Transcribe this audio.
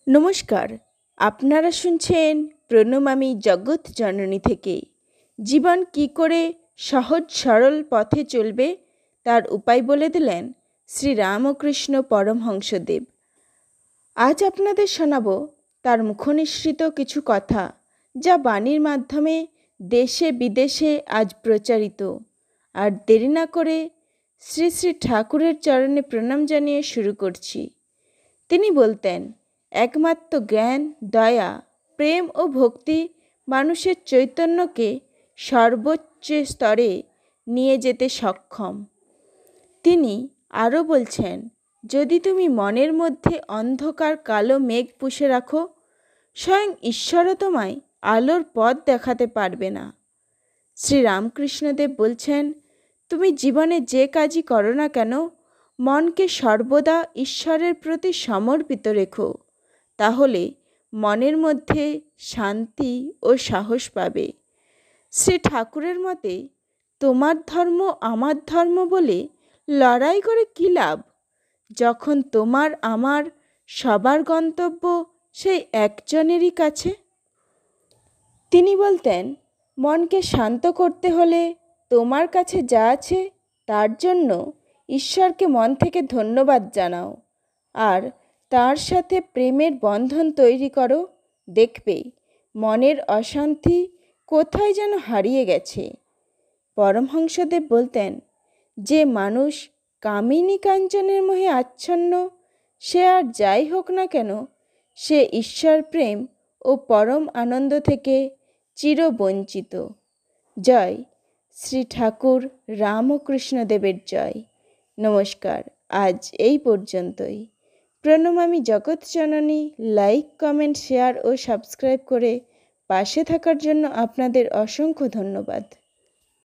নমস্কার, আপনারা শুনছেন প্রণমামী জগৎ জননী থেকে। জীবন কি করে সহজ সরল পথে চলবে তার উপায় বলে দিলেন শ্রী রামকৃষ্ণ পরমহংসদেব। আজ আপনাদের শোনাব তার মুখনিসৃত কিছু কথা, যা বাণীর মাধ্যমে দেশে বিদেশে আজ প্রচারিত। আর দেরি না করে শ্রী শ্রী ঠাকুরের চরণে প্রণাম জানিয়ে শুরু করছি। তিনি বলতেন, একমাত্র জ্ঞান, দয়া, প্রেম ও ভক্তি মানুষের চৈতন্যকে সর্বোচ্চ স্তরে নিয়ে যেতে সক্ষম। তিনি আরও বলছেন, যদি তুমি মনের মধ্যে অন্ধকার কালো মেঘ পুষে রাখো, স্বয়ং ঈশ্বরও তোমায় আলোর পথ দেখাতে পারবে না। শ্রী রামকৃষ্ণদেব বলছেন, তুমি জীবনে যে কাজই করো না কেন, মনকে সর্বদা ঈশ্বরের প্রতি সমর্পিত রেখো, তাহলে মনের মধ্যে শান্তি ও সাহস পাবে। শ্রী ঠাকুরের মতে, তোমার ধর্ম আমার ধর্ম বলে লড়াই করে কী লাভ, যখন তোমার আমার সবার গন্তব্য সেই একজনেরই কাছে। তিনি বলতেন, মনকে শান্ত করতে হলে তোমার কাছে যা আছে তার জন্য ঈশ্বরকে মন থেকে ধন্যবাদ জানাও, আর তার সাথে প্রেমের বন্ধন তৈরি করো। দেখবে মনের অশান্তি কোথায় যেন হারিয়ে গেছে। পরমহংসদেব বলতেন, যে মানুষ কামিনী কাঞ্চনের মোহে আচ্ছন্ন, সে আর যাই হোক না কেন, সে ঈশ্বর প্রেম ও পরম আনন্দ থেকে চিরবঞ্চিত। জয় শ্রী ঠাকুর রামকৃষ্ণদেবের জয়। নমস্কার, আজ এই পর্যন্তই। প্রণমামী জগৎ জননী। লাইক, কমেন্ট, শেয়ার ও সাবস্ক্রাইব করে পাশে থাকার জন্য আপনাদের অসংখ্য ধন্যবাদ।